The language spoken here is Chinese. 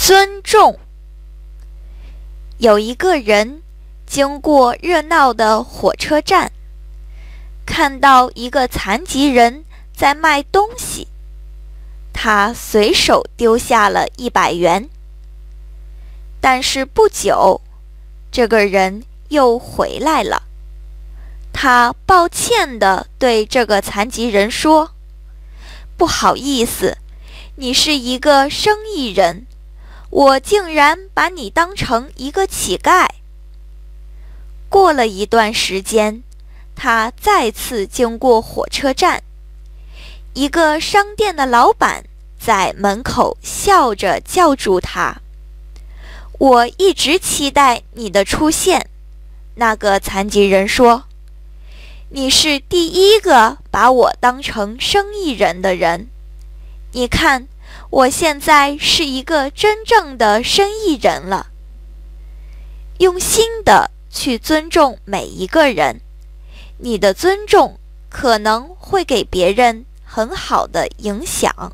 尊重。有一个人经过热闹的火车站，看到一个残疾人在卖东西，他随手丢下了100元。但是不久，这个人又回来了。他抱歉地对这个残疾人说：“不好意思，你是一个生意人，我竟然把你当成一个乞丐。”过了一段时间，他再次经过火车站，一个商店的老板在门口笑着叫住他：“我一直期待你的出现。”那个残疾人说：“你是第一个把我当成生意人的人。你看，我现在是一个真正的生意人了。”用心的去尊重每一个人，你的尊重可能会给别人很好的影响。